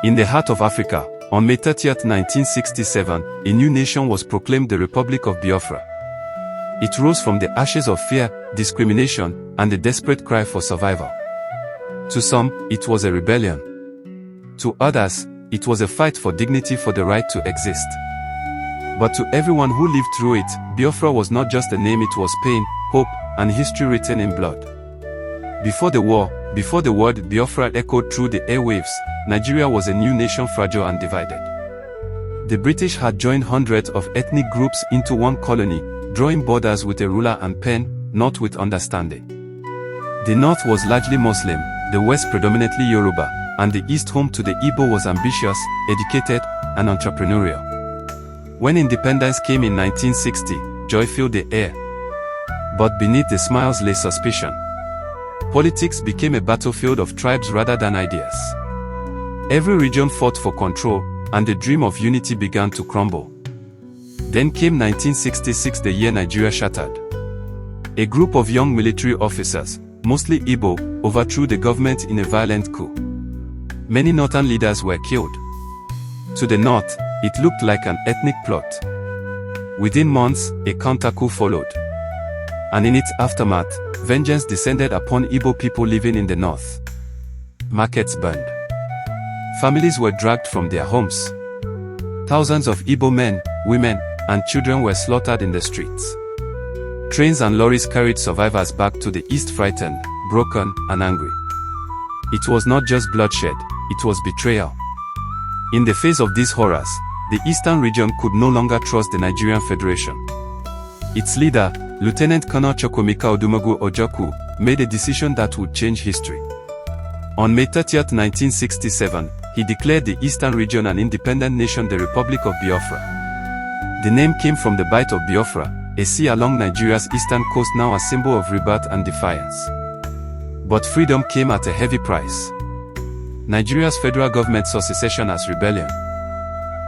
In the heart of Africa, on May 30, 1967, a new nation was proclaimed, the Republic of Biafra. It rose from the ashes of fear, discrimination, and the desperate cry for survival. To some, it was a rebellion. To others, it was a fight for dignity, for the right to exist. But to everyone who lived through it, Biafra was not just a name, it was pain, hope, and history written in blood. Before the war, before the word Biafra echoed through the airwaves, Nigeria was a new nation, fragile and divided. The British had joined hundreds of ethnic groups into one colony, drawing borders with a ruler and pen, not with understanding. The north was largely Muslim, the west predominantly Yoruba, and the east, home to the Igbo, was ambitious, educated, and entrepreneurial. When independence came in 1960, joy filled the air. But beneath the smiles lay suspicion. Politics became a battlefield of tribes rather than ideas. Every region fought for control, and the dream of unity began to crumble. Then came 1966, the year Nigeria shattered. A group of young military officers, mostly Igbo, overthrew the government in a violent coup. Many northern leaders were killed. To the north, it looked like an ethnic plot. Within months, a counter-coup followed. And in its aftermath, vengeance descended upon Igbo people living in the north. Markets burned. Families were dragged from their homes. Thousands of Igbo men, women, and children were slaughtered in the streets. Trains and lorries carried survivors back to the east, frightened, broken, and angry. It was not just bloodshed, it was betrayal. In the face of these horrors, the eastern region could no longer trust the Nigerian Federation. Its leader, Lieutenant Colonel Chukwuemeka Odumegwu Ojukwu, made a decision that would change history. On May 30, 1967, he declared the eastern region an independent nation, the Republic of Biafra. The name came from the Bight of Biafra, a sea along Nigeria's eastern coast, now a symbol of rebirth and defiance. But freedom came at a heavy price. Nigeria's federal government saw secession as rebellion.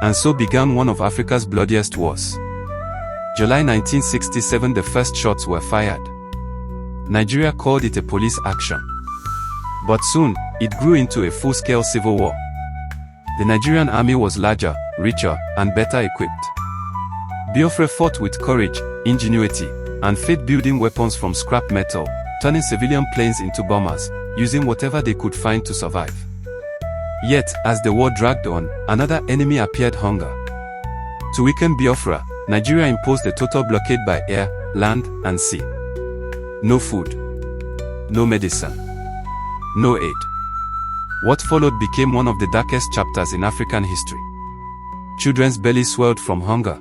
And so began one of Africa's bloodiest wars. July 1967, the first shots were fired. Nigeria called it a police action. But soon, it grew into a full-scale civil war. The Nigerian army was larger, richer, and better equipped. Biafra fought with courage, ingenuity, and faith, building weapons from scrap metal, turning civilian planes into bombers, using whatever they could find to survive. Yet, as the war dragged on, another enemy appeared: hunger. To weaken Biafra, Nigeria imposed a total blockade by air, land, and sea. No food. No medicine. No aid. What followed became one of the darkest chapters in African history. Children's bellies swelled from hunger.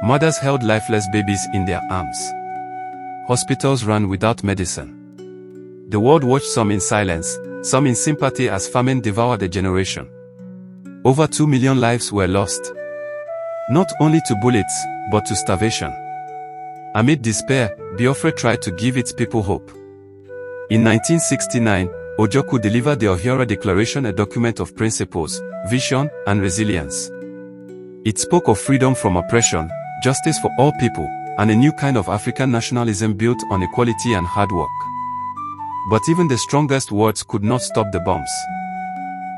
Mothers held lifeless babies in their arms. Hospitals ran without medicine. The world watched, some in silence, some in sympathy, as famine devoured a generation. Over 2 million lives were lost. Not only to bullets, but to starvation. Amid despair, Biafra tried to give its people hope. In 1969, Ojukwu delivered the Ohio Declaration, a document of principles, vision, and resilience. It spoke of freedom from oppression, justice for all people, and a new kind of African nationalism built on equality and hard work. But even the strongest words could not stop the bombs.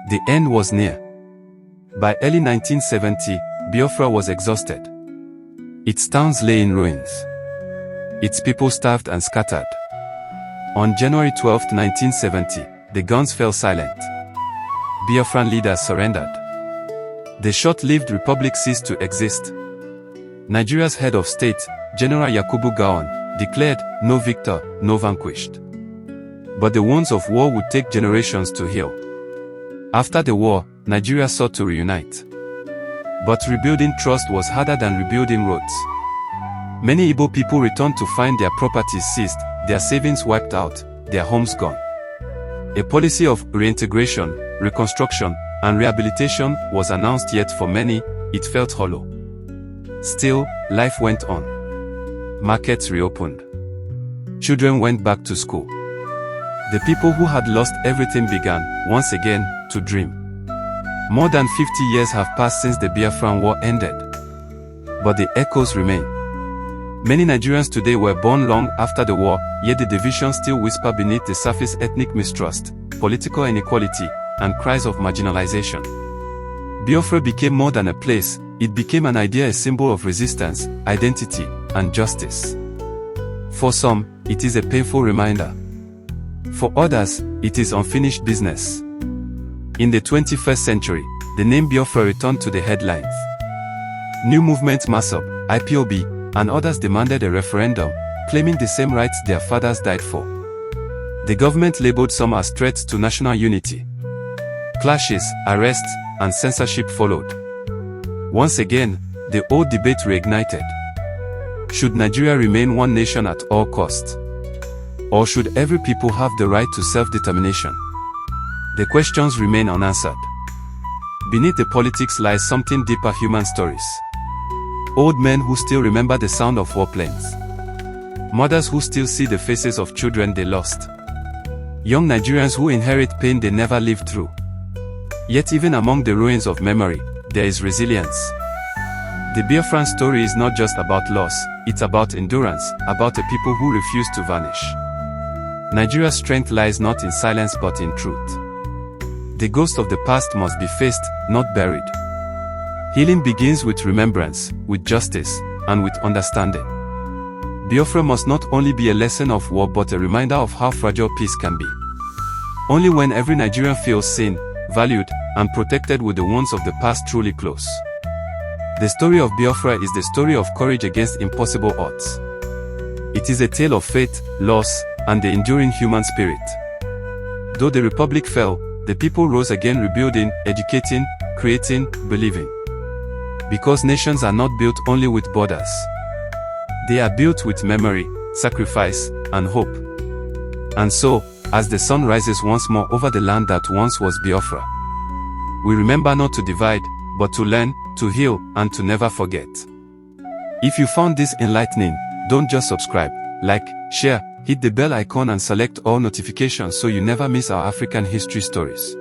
The end was near. By early 1970, Biafra was exhausted. Its towns lay in ruins. Its people starved and scattered. On January 12, 1970, the guns fell silent. Biafran leaders surrendered. The short-lived republic ceased to exist. Nigeria's head of state, General Yakubu Gowon, declared, "No victor, no vanquished." But the wounds of war would take generations to heal. After the war, Nigeria sought to reunite. But rebuilding trust was harder than rebuilding roads. Many Igbo people returned to find their properties seized, their savings wiped out, their homes gone. A policy of reintegration, reconstruction, and rehabilitation was announced, yet for many, it felt hollow. Still, life went on. Markets reopened. Children went back to school. The people who had lost everything began, once again, to dream. More than 50 years have passed since the Biafran War ended. But the echoes remain. Many Nigerians today were born long after the war, yet the divisions still whisper beneath the surface: ethnic mistrust, political inequality, and cries of marginalization. Biafra became more than a place, it became an idea, a symbol of resistance, identity, and justice. For some, it is a painful reminder. For others, it is unfinished business. In the 21st century, the name Biafra returned to the headlines. New movements MASOB, IPOB, and others demanded a referendum, claiming the same rights their fathers died for. The government labeled some as threats to national unity. Clashes, arrests, and censorship followed. Once again, the old debate reignited. Should Nigeria remain one nation at all costs? Or should every people have the right to self-determination? The questions remain unanswered. Beneath the politics lies something deeper: human stories. Old men who still remember the sound of warplanes. Mothers who still see the faces of children they lost. Young Nigerians who inherit pain they never lived through. Yet even among the ruins of memory, there is resilience. The Biafran story is not just about loss, it's about endurance, about a people who refuse to vanish. Nigeria's strength lies not in silence but in truth. The ghost of the past must be faced, not buried. Healing begins with remembrance, with justice, and with understanding. Biafra must not only be a lesson of war but a reminder of how fragile peace can be. Only when every Nigerian feels seen, valued, and protected will the wounds of the past truly close. The story of Biafra is the story of courage against impossible odds. It is a tale of faith, loss, and the enduring human spirit. Though the republic fell, the people rose again, rebuilding, educating, creating, believing. Because nations are not built only with borders. They are built with memory, sacrifice, and hope. And so, as the sun rises once more over the land that once was Biafra, we remember not to divide, but to learn, to heal, and to never forget. If you found this enlightening, don't just subscribe, like, share, hit the bell icon and select all notifications so you never miss our African history stories.